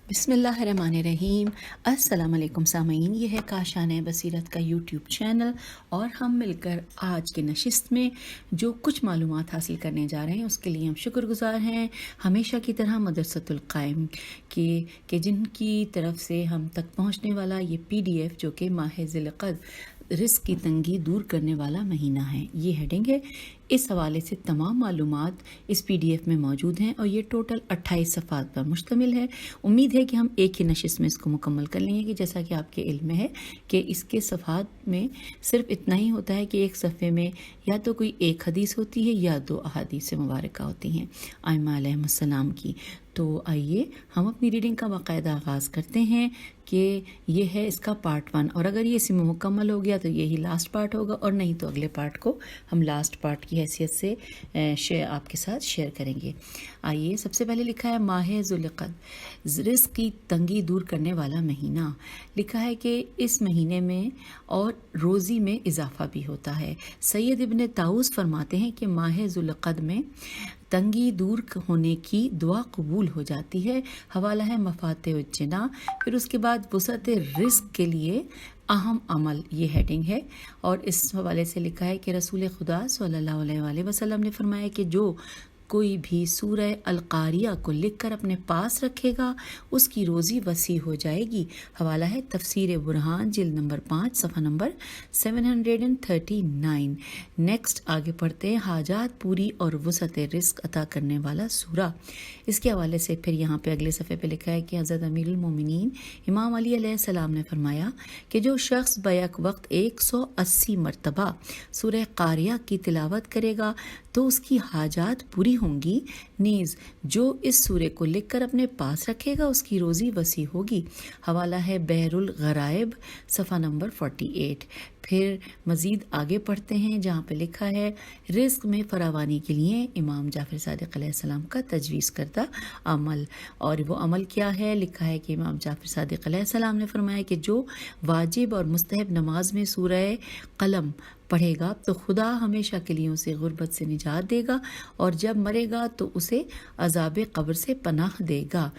بسم اللہ الرحمن الرحیم۔ السلام علیکم سامعین، یہ ہے کاشانِ بصیرت کا یوٹیوب چینل اور ہم مل کر آج کے نشست میں جو کچھ معلومات حاصل کرنے جا رہے ہیں اس کے لیے ہم شکر گزار ہیں ہمیشہ کی طرح مدرسۃ القائم کہ جن کی طرف سے ہم تک پہنچنے والا یہ PDF جو کہ ماہ ذی القعدہ رزق کی تنگی دور کرنے والا مہینہ ہے، یہ ہیڈنگ ہے۔ اس حوالے سے تمام معلومات اس PDF میں موجود ہیں اور یہ ٹوٹل 28 صفحات پر مشتمل ہے۔ امید ہے کہ ہم ایک ہی نشست میں اس کو مکمل کر لیں گے، کہ جیسا کہ آپ کے علم میں ہے کہ اس کے صفحات میں صرف اتنا ہی ہوتا ہے کہ ایک صفحے میں یا تو کوئی ایک حدیث ہوتی ہے یا 2 احادیث مبارکہ ہوتی ہیں ائمہ علیہم السلام کی۔ تو آئیے ہم اپنی ریڈنگ کا باقاعدہ آغاز کرتے ہیں کہ یہ ہے اس کا پارٹ 1، اور اگر یہ اس میں مکمل ہو گیا تو یہی لاسٹ پارٹ ہوگا، اور نہیں تو اگلے پارٹ کو ہم لاسٹ پارٹ کی حیثیت سے آپ کے ساتھ شیئر کریں گے۔ آئیے، سب سے پہلے لکھا ہے ماہ ذی القعدہ، رزق کی تنگی دور کرنے والا مہینہ۔ لکھا ہے کہ اس مہینے میں اور روزی میں اضافہ بھی ہوتا ہے۔ سید ابن طاؤس فرماتے ہیں کہ ماہ ذی القعدہ میں تنگی دور ہونے کی دعا قبول ہو جاتی ہے۔ حوالہ ہے مفاتح الجناح۔ پھر اس کے بعد وسعت رزق کے لیے اہم عمل، یہ ہیڈنگ ہے، اور اس حوالے سے لکھا ہے کہ رسول خدا صلی اللہ علیہ وآلہ وسلم نے فرمایا کہ جو کوئی بھی سورہ القاریہ کو لکھ کر اپنے پاس رکھے گا اس کی روزی وسیع ہو جائے گی۔ حوالہ ہے تفسیر برہان، جلد نمبر 5، صفحہ نمبر 739۔ نیکسٹ آگے پڑھتے ہیں، حاجات پوری اور وسعت رزق عطا کرنے والا سورہ۔ اس کے حوالے سے پھر یہاں پہ اگلے صفحے پہ لکھا ہے کہ حضرت امیر المومنین امام علی علیہ السلام نے فرمایا کہ جو شخص بیک وقت 180 مرتبہ سورہ قاریہ کی تلاوت کرے گا تو اس کی حاجات پوری ہوں گی، نیز جو اس سورے کو لکھ کر اپنے پاس رکھے گا اس کی روزی وسیع ہوگی۔ حوالہ ہے بحر الغرائب، صفحہ نمبر 48۔ پھر مزید آگے پڑھتے ہیں جہاں پہ لکھا ہے رزق میں فراوانی کے لیے امام جعفر صادق علیہ السلام کا تجویز کردہ عمل، اور وہ عمل کیا ہے؟ لکھا ہے کہ امام جعفر صادق علیہ السلام نے فرمایا کہ جو واجب اور مستحب نماز میں سورہ قلم پڑھے گا تو خدا ہمیشہ کے لیے اسے غربت سے نجات دے گا، اور جب مرے گا تو اسے عذاب قبر سے پناہ دے گا۔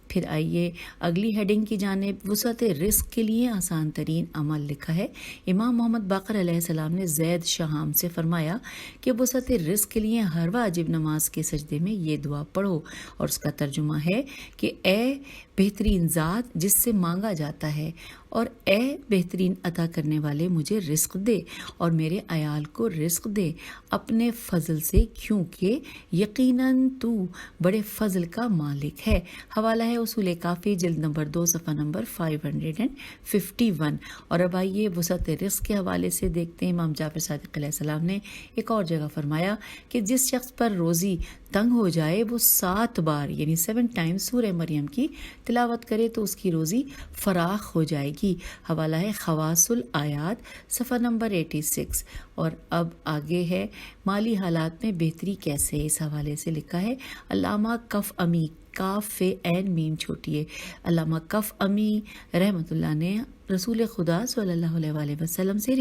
پھر آئیے اگلی ہیڈنگ کی جانب، وسعت رزق کے لیے آسان ترین عمل۔ لکھا ہے امام محمد باقر علیہ السلام نے زید شہام سے فرمایا کہ وسعت رزق کے لیے ہر واجب نماز کے سجدے میں یہ دعا پڑھو، اور اس کا ترجمہ ہے کہ اے بہترین ذات جس سے مانگا جاتا ہے، اور اے بہترین عطا کرنے والے، مجھے رزق دے اور میرے عیال کو رزق دے اپنے فضل سے، کیونکہ یقیناً تو بڑے فضل کا مالک ہے۔ حوالہ ہے اصول کافی، جلد نمبر 2، صفحہ نمبر 551۔ اور اب آئیے وسعت رزق کے حوالے سے دیکھتے ہیں، امام جعفر صادق علیہ السلام نے ایک اور جگہ فرمایا کہ جس شخص پر روزی تنگ ہو جائے وہ 7 بار یعنی 7 ٹائمز سورہ مریم کی تلاوت کرے تو اس کی روزی فراخ ہو جائے گی۔ حوالہ ہے خواص الآیات، صفحہ نمبر 86۔ اور اب آگے ہے مالی حالات میں بہتری کیسے، اس حوالے سے لکھا ہے علامہ کف امی، کاف عین میم چھوٹی ہے، علامہ کف امی رحمۃ اللہ نے رسول خدا صلی اللہ علیہ وآلہ وسلم سے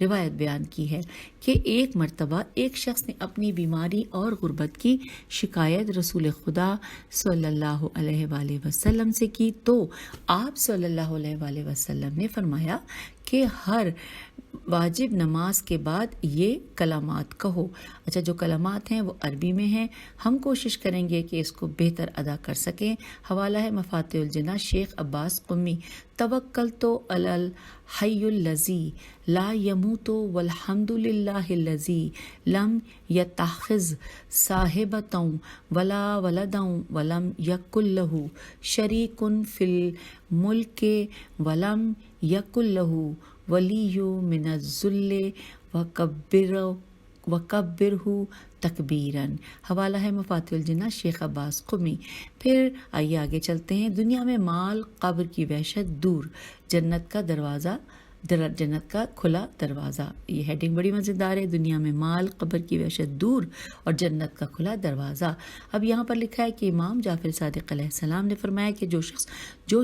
روایت بیان کی ہے کہ ایک مرتبہ ایک شخص نے اپنی بیماری اور غربت کی شکایت رسول خدا صلی اللہ علیہ وآلہ وسلم سے کی، تو آپ صلی اللہ علیہ وآلہ وسلم نے فرمایا کہ ہر واجب نماز کے بعد یہ کلمات کہو۔ اچھا، جو کلمات ہیں وہ عربی میں ہیں، ہم کوشش کریں گے کہ اس کو بہتر ادا کر سکیں۔ حوالہ ہے مفاتح الجناح، شیخ عباس قمی، توکلت علی الحی الذی لا یموت والحمد للہ الذی لم یتخذ صاحبۃ ولا ولدا ولم یکن لہ شریک فی الملک ولم یکن لہ ولی من الذل وکبرہ تکبیراً۔ حوالہ ہے مفاتح الجناح، شیخ عباس قمی۔ پھر آئیے آگے چلتے ہیں، دنیا میں مال قبر کی وحشت دور، جنت کا دروازہ، جنت کا کھلا دروازہ۔ یہ ہیڈنگ بڑی مزیدار ہے، دنیا میں مال قبر کی وحشت دور اور جنت کا کھلا دروازہ۔ اب یہاں پر لکھا ہے کہ امام جعفر صادق علیہ السلام نے فرمایا کہ جو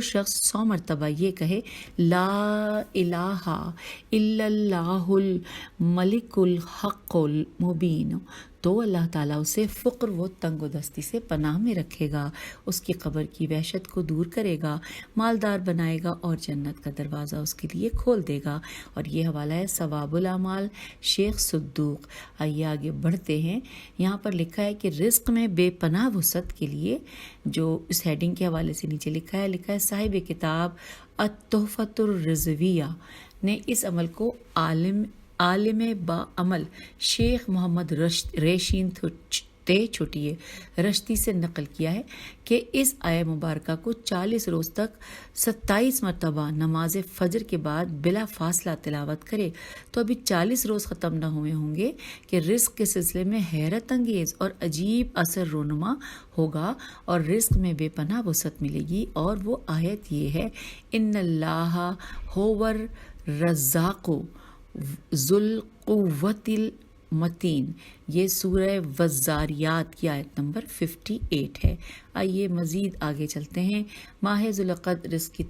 شخص 100 مرتبہ یہ کہے لا الہ الا اللہ الملک الحق المبین تو اللہ تعالیٰ اسے فقر و تنگ و دستی سے پناہ میں رکھے گا، اس کی قبر کی وحشت کو دور کرے گا، مالدار بنائے گا اور جنت کا دروازہ اس کے لیے کھول دے گا۔ اور یہ حوالہ ہے ثواب الاعمال شیخ صدوق۔ آئیے آگے بڑھتے ہیں۔ یہاں پر لکھا ہے کہ رزق میں بے پناہ وسعت کے لیے، جو اس ہیڈنگ کے حوالے سے نیچے لکھا ہے صاحب کتاب التحفۃ الرضویہ نے اس عمل کو عالم با عمل شیخ محمد ریشین رشتی سے نقل کیا ہے کہ اس آیہ مبارکہ کو 40 روز تک 27 مرتبہ نماز فجر کے بعد بلا فاصلہ تلاوت کرے تو ابھی 40 روز ختم نہ ہوئے ہوں گے کہ رزق کے سلسلے میں حیرت انگیز اور عجیب اثر رونما ہوگا اور رزق میں بے پناہ وسعت ملے گی۔ اور وہ آیت یہ ہے، ان اللہ ہوور رزاق ذو القوۃ المتین، یہ سورہ والذاریات کی آیت نمبر 58 ہے۔ آئیے مزید آگے چلتے ہیں۔ ماہ ذوالقعدہ رزق کی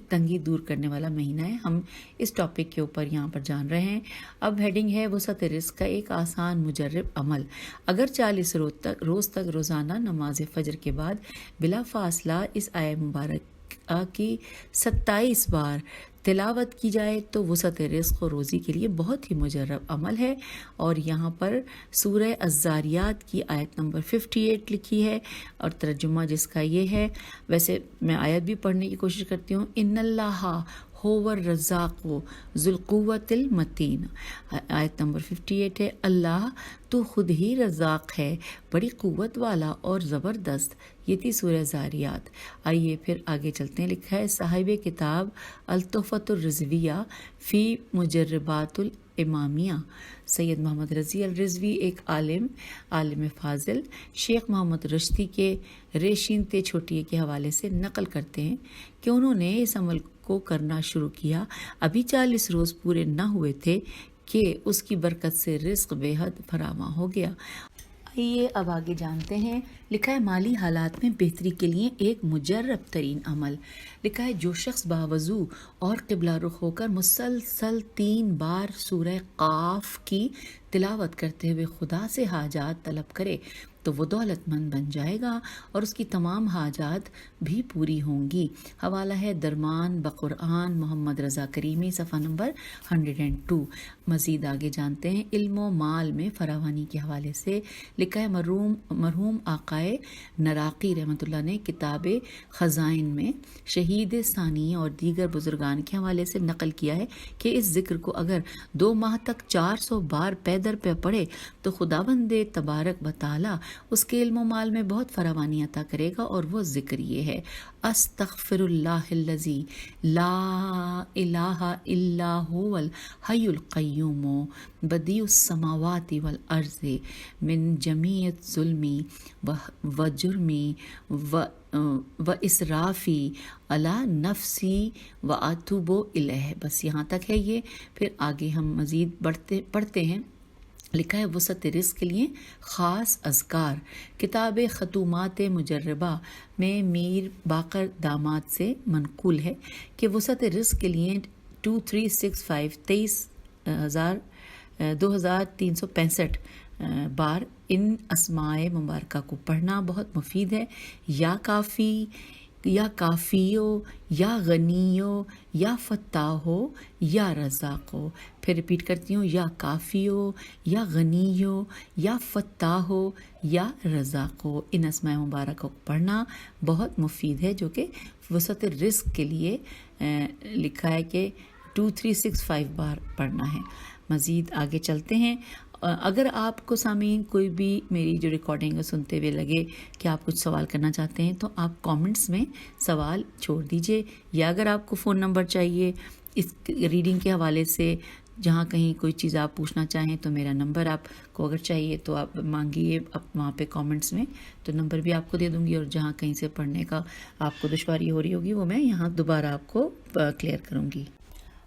تنگی دور کرنے والا مہینہ ہے، ہم اس ٹاپک کے اوپر یہاں پر جان رہے ہیں۔ اب ہیڈنگ ہے وسعت رزق کا ایک آسان مجرب عمل۔ اگر 40 روز تک روزانہ نماز فجر کے بعد بلا فاصلہ اس آیہ مبارکہ کی 27 بار تلاوت کی جائے تو وسعت رزق و روزی کے لیے بہت ہی مجرب عمل ہے۔ اور یہاں پر سورہ الذاریات کی آیت نمبر 58 لکھی ہے اور ترجمہ جس کا یہ ہے، ویسے میں آیت بھی پڑھنے کی کوشش کرتی ہوں، ان اللہ ہوور رزاق ذو القوۃ المتین۔ آیت نمبر 58 ہے، اللہ تو خود ہی رزاق ہے، بڑی قوت والا اور زبردست۔ یہ تھی سورہ زاریات۔ آئیے پھر آگے چلتے ہیں۔ لکھا ہے صاحب کتاب التحفۃ الرضویہ فی مجربات الامامیہ، سید محمد رضی الرضوی ایک عالم فاضل شیخ محمد رشتی کے ریشین چھوٹیے کے حوالے سے نقل کرتے ہیں کہ انہوں نے اس عمل کو کرنا شروع کیا، ابھی 40 روز پورے نہ ہوئے تھے کہ اس کی برکت سے رزق بے حد فراواں ہو گیا۔ آئیے اب آگے جانتے ہیں۔ لکھا ہے مالی حالات میں بہتری کے لیے ایک مجرب ترین عمل۔ لکھا ہے جو شخص باوضو اور قبلہ رخ ہو کر مسلسل 3 بار سورہ قاف کی تلاوت کرتے ہوئے خدا سے حاجات طلب کرے تو وہ دولت مند بن جائے گا اور اس کی تمام حاجات بھی پوری ہوں گی۔ حوالہ ہے درمان بقرآن محمد رضا کریمی صفحہ نمبر 102۔ مزید آگے جانتے ہیں۔ علم و مال میں فراوانی کے حوالے سے لکھا ہے مرحوم آقائے نراقی رحمۃ اللہ نے کتاب خزائن میں شہید ثانی اور دیگر بزرگان کے حوالے سے نقل کیا ہے کہ اس ذکر کو اگر 2 ماہ تک 400 بار پیدر پہ پڑھے تو خداوند تبارک و تعالی اس کے علم و مال میں بہت فراوانی عطا کرے گا۔ اور وہ ذکر یہ ہے، استغفر اللہ الذی لا الہ الا هو الحی القیوم بدیع السماوات والارض من جمیع الظلم و جرمی و اسرافی علی نفسی و اتوب الیہ۔ بس یہاں تک ہے یہ، پھر آگے ہم مزید پڑھتے ہیں۔ لکھا ہے وسعت رزق کے لیے خاص اذکار۔ کتاب ختومات مجربہ میں میر باقر داماد سے منقول ہے کہ وسعت رزق کے لیے 2365 2365 بار ان اسماء مبارکہ کو پڑھنا بہت مفید ہے۔ یا کافی، یا کافیو، یا غنیو، یا فتاحو، یا رزاقو۔ پھر ریپیٹ کرتی ہوں، یا کافیو، یا غنیو، یا فتاحو، یا رزاقو۔ ان اسماء مبارکہ کو پڑھنا بہت مفید ہے، جو کہ وسعت رزق کے لیے لکھا ہے کہ 2365 بار پڑھنا ہے۔ مزید آگے چلتے ہیں۔ اگر آپ کو سامعین کوئی بھی میری جو ریکارڈنگ سنتے ہوئے لگے کہ آپ کچھ سوال کرنا چاہتے ہیں تو آپ کامنٹس میں سوال چھوڑ دیجئے، یا اگر آپ کو فون نمبر چاہیے اس ریڈنگ کے حوالے سے، جہاں کہیں کوئی چیز آپ پوچھنا چاہیں تو میرا نمبر آپ کو اگر چاہیے تو آپ مانگیے وہاں پہ کامنٹس میں، تو نمبر بھی آپ کو دے دوں گی، اور جہاں کہیں سے پڑھنے کا آپ کو دشواری ہو رہی ہوگی وہ میں یہاں دوبارہ آپ کو کلیئر کروں گی۔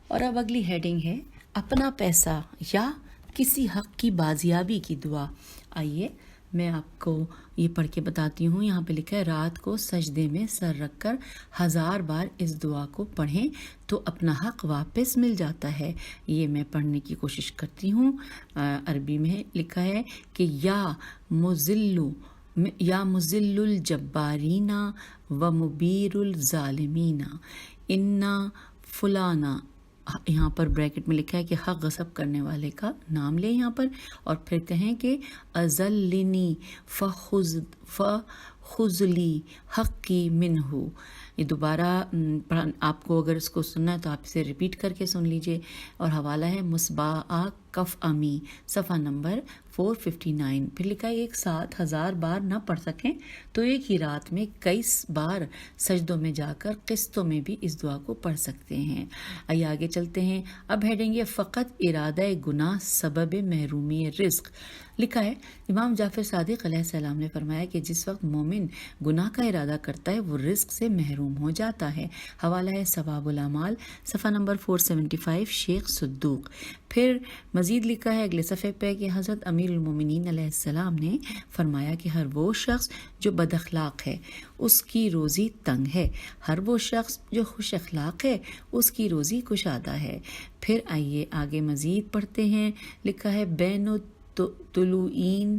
اور اب اگلی ہیڈنگ ہے اپنا پیسہ یا کسی حق کی بازیابی کی دعا۔ آئیے میں آپ کو یہ پڑھ کے بتاتی ہوں. یہاں پہ لکھا ہے رات کو سجدے میں سر رکھ کر 1000 بار اس دعا کو پڑھیں تو اپنا حق واپس مل جاتا ہے. یہ میں پڑھنے کی کوشش کرتی ہوں. عربی میں لکھا ہے کہ یا مذل الجبارین و مبیر الظالمین انا فلانا. یہاں پر بریکٹ میں لکھا ہے کہ حق غصب کرنے والے کا نام لیں یہاں پر، اور پھر کہیں کہ ازلنی فخذلی حقی منہ. یہ دوبارہ آپ کو اگر اس کو سننا ہے تو آپ اسے ریپیٹ کر کے سن لیجئے. اور حوالہ ہے مصباح کف امی صفحہ نمبر 459. پھر لکھا ہے ایک ساتھ 1000 بار نہ پڑھ سکیں تو ایک ہی رات میں کئی بار سجدوں میں جا کر قسطوں میں بھی اس دعا کو پڑھ سکتے ہیں. آئیے آگے چلتے ہیں. اب ہیڈنگ یہ فقط ارادہ گناہ سبب محرومی رزق. لکھا ہے امام جعفر صادق علیہ السلام نے فرمایا کہ جس وقت مومن گناہ کا ارادہ کرتا ہے وہ رزق سے محروم ہو جاتا ہے. حوالہ ہے ثواب الاعمال صفحہ نمبر 475 شیخ صدوق. پھر مزید لکھا ہے اگلے صفحے پہ کہ حضرت امیر المومنین علیہ السلام نے فرمایا کہ ہر وہ شخص جو بد اخلاق ہے اس کی روزی تنگ ہے، ہر وہ شخص جو خوش اخلاق ہے اس کی روزی کشادہ ہے. پھر آئیے آگے مزید پڑھتے ہیں. لکھا ہے بین الطلوعین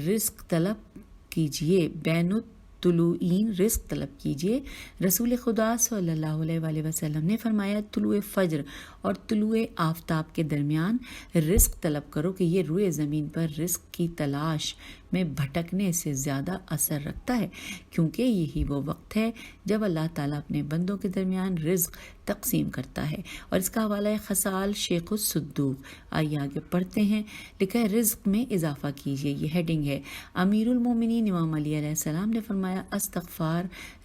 رزق طلب کیجئے، بین الطلوعین رزق طلب کیجئے. رسول خدا صلی اللہ علیہ وآلہ وسلم نے فرمایا طلوع فجر اور طلوع آفتاب کے درمیان رزق طلب کرو کہ یہ روئے زمین پر رزق کی تلاش میں بھٹکنے سے زیادہ اثر رکھتا ہے، کیونکہ یہی وہ وقت ہے جب اللہ تعالیٰ اپنے بندوں کے درمیان رزق تقسیم کرتا ہے. اور اس کا حوالہ ہے خصال شیخ الصدوق. آئیے آگے پڑھتے ہیں. لکھا ہے رزق میں اضافہ کیجیے. یہ ہیڈنگ ہے. امیر المومنین امام علی علیہ السلام نے فرمایا استغفار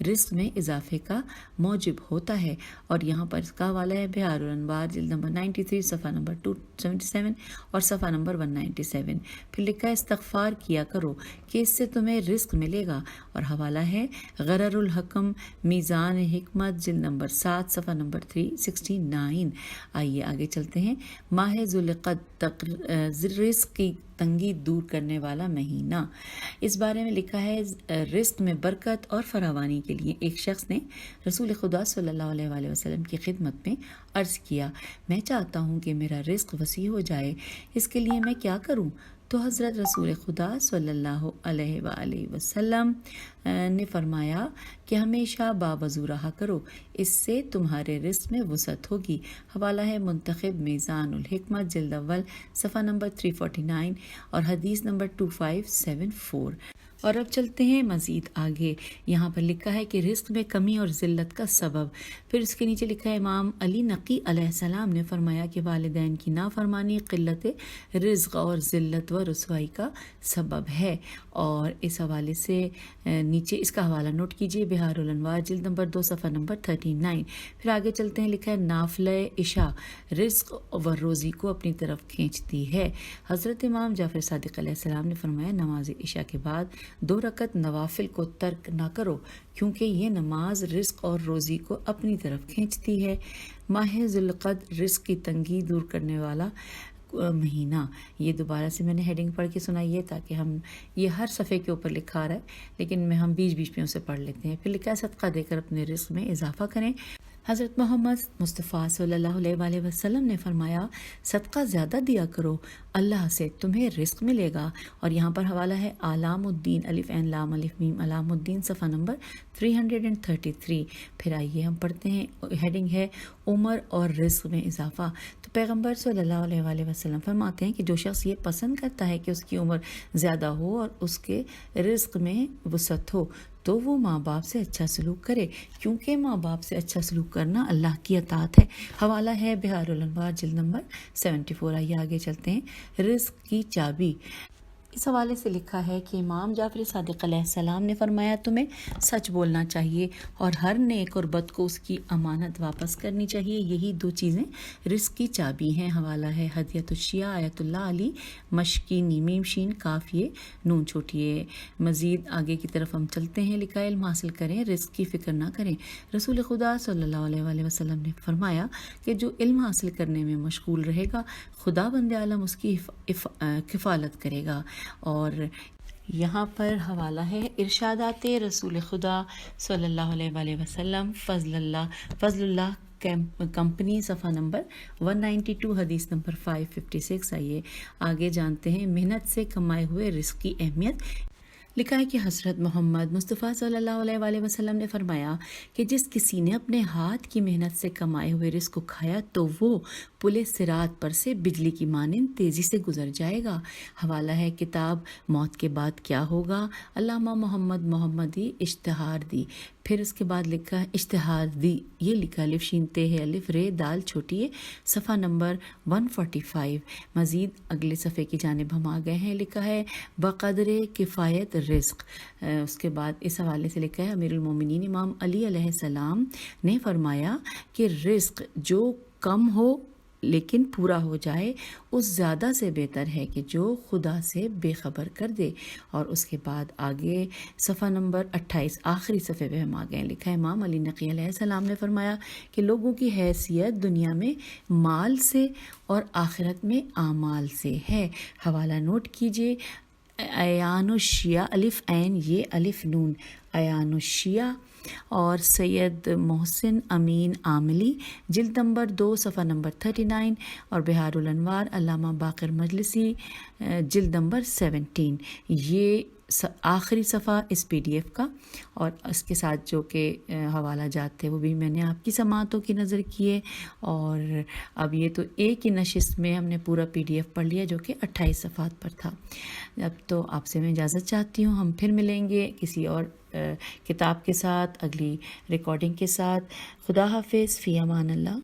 رزق میں اضافے کا موجب ہوتا ہے. اور یہاں پر اس کا حوالہ ہے بہار الانوار جلد نمبر 93 صفحہ نمبر 277 اور صفحہ نمبر 197. پھر لکھا ہے استغفار کیا کرو کہ اس سے تمہیں رزق ملے گا. اور حوالہ ہے غرر الحکم میزان حکمت جلد نمبر 7 صفحہ نمبر 369. آئیے آگے چلتے ہیں. ماہ ذوالقعدہ رزق کی تنگی دور کرنے والا مہینہ. اس بارے میں لکھا ہے رزق میں برکت اور فراوانی کے لیے ایک شخص نے رسول خدا صلی اللہ علیہ وآلہ وسلم کی خدمت میں عرض کیا میں چاہتا ہوں کہ میرا رزق وسیع ہو جائے، اس کے لیے میں کیا کروں؟ تو حضرت رسول خدا صلی اللہ علیہ وآلہ وسلم نے فرمایا کہ ہمیشہ باوضو رہا کرو، اس سے تمہارے رزق میں وسعت ہوگی. حوالہ ہے منتخب میزان الحکمت جلد اول صفحہ نمبر 349 اور حدیث نمبر 2574. اور اب چلتے ہیں مزید آگے. یہاں پر لکھا ہے کہ رزق میں کمی اور ذلت کا سبب. پھر اس کے نیچے لکھا ہے امام علی نقی علیہ السلام نے فرمایا کہ والدین کی نافرمانی قلت رزق اور ذلت و رسوائی کا سبب ہے. اور اس حوالے سے نیچے اس کا حوالہ نوٹ کیجئے بہار الانوار جلد نمبر 2 صفحہ نمبر 39. پھر آگے چلتے ہیں. لکھا ہے نافلہ عشاء رزق و روزی کو اپنی طرف کھینچتی ہے. حضرت امام جعفر صادق علیہ السلام نے فرمایا نماز عشاء کے بعد 2 رکعت نوافل کو ترک نہ کرو، کیونکہ یہ نماز رزق اور روزی کو اپنی طرف کھینچتی ہے. ماہ ذوالقعدہ رزق کی تنگی دور کرنے والا مہینہ. یہ دوبارہ سے میں نے ہیڈنگ پڑھ کے سنائی ہے تاکہ ہم یہ ہر صفحے کے اوپر لکھا رہا ہے لیکن ہم بیچ میں اسے پڑھ لیتے ہیں. پھر لکھا ہے صدقہ دے کر اپنے رزق میں اضافہ کریں. حضرت محمد مصطفیٰ صلی اللہ علیہ وآلہ وسلم نے فرمایا صدقہ زیادہ دیا کرو، اللہ سے تمہیں رزق ملے گا. اور یہاں پر حوالہ ہے علام الدین الف عین لام الف میم علام الدین صفحہ نمبر 333. پھر آئیے ہم پڑھتے ہیں. ہیڈنگ ہے عمر اور رزق میں اضافہ. تو پیغمبر صلی اللہ علیہ وآلہ وسلم فرماتے ہیں کہ جو شخص یہ پسند کرتا ہے کہ اس کی عمر زیادہ ہو اور اس کے رزق میں وسعت ہو تو وہ ماں باپ سے اچھا سلوک کرے، کیونکہ ماں باپ سے اچھا سلوک کرنا اللہ کی اطاعت ہے. حوالہ ہے بہار الانوار جلد نمبر 74. آئیے آگے چلتے ہیں. رزق کی چابی. اس حوالے سے لکھا ہے کہ امام جعفر صادق علیہ السلام نے فرمایا تمہیں سچ بولنا چاہیے اور ہر نیک اور بد کو اس کی امانت واپس کرنی چاہیے. یہی 2 چیزیں رزق کی چابی ہیں. حوالہ ہے ہدیت الشیعہ آیت اللہ علی مشکی میم شین کافیے نون چھوٹیے. مزید آگے کی طرف ہم چلتے ہیں. لکھا علم حاصل کریں، رزق کی فکر نہ کریں. رسول خدا صلی اللہ علیہ وآلہ وسلم نے فرمایا کہ جو علم حاصل کرنے میں مشغول رہے گا خدا بند عالم اس کی کفالت کرے گا. اور یہاں پر حوالہ ہے ارشادات رسول خدا صلی اللہ علیہ وآلہ وسلم، فضل اللہ کمپنی، صفحہ نمبر 192، حدیث نمبر 556۔ آئیے آگے جانتے ہیں محنت سے کمائے ہوئے رزق کی اہمیت۔ لکھا ہے کہ حضرت محمد مصطفیٰ صلی اللہ علیہ وآلہ وسلم نے فرمایا کہ جس کسی نے اپنے ہاتھ کی محنت سے کمائے ہوئے رزق کو کھایا تو وہ پل صراط پر سے بجلی کی مانند تیزی سے گزر جائے گا۔ حوالہ ہے کتاب موت کے بعد کیا ہوگا، علامہ محمد محمدی اشتہاردی۔ پھر اس کے بعد لکھا ہے اشتہاردی، یہ لکھا الف شین تے ہے، الف رے دال چھوٹی ہے، صفحہ نمبر 145۔ مزید اگلے صفحے کی جانب ہم آ گئے ہیں۔ لکھا ہے بقدر کفایت رزق۔ اس کے بعد اس حوالے سے لکھا ہے امیر المومنین امام علی علیہ السلام نے فرمایا کہ رزق جو کم ہو لیکن پورا ہو جائے اس زیادہ سے بہتر ہے کہ جو خدا سے بے خبر کر دے۔ اور اس کے بعد آگے صفحہ نمبر 28 آخری صفحے پہ ہم آ گئے، لکھا ہے امام علی نقی علیہ السلام نے فرمایا کہ لوگوں کی حیثیت دنیا میں مال سے اور آخرت میں اعمال سے ہے۔ حوالہ نوٹ کیجئے، ایان الشیعہ، الف عین یہ الف نون، ایان الشیعہ اور سید محسن امین عاملی، جلد نمبر 2 صفحہ نمبر 39، اور بہار الانوار علامہ باقر مجلسی، جلد نمبر 17۔ یہ آخری صفحہ اس پی ڈی ایف کا، اور اس کے ساتھ جو کہ حوالہ جات تھے وہ بھی میں نے آپ کی سماعتوں کی نظر کیے۔ اور اب یہ تو ایک ہی نشست میں ہم نے پورا پی ڈی ایف پڑھ لیا جو کہ 28 صفحات پر تھا۔ اب تو آپ سے میں اجازت چاہتی ہوں، ہم پھر ملیں گے کسی اور کتاب کے ساتھ، اگلی ریکارڈنگ کے ساتھ۔ خدا حافظ، فی امان اللہ۔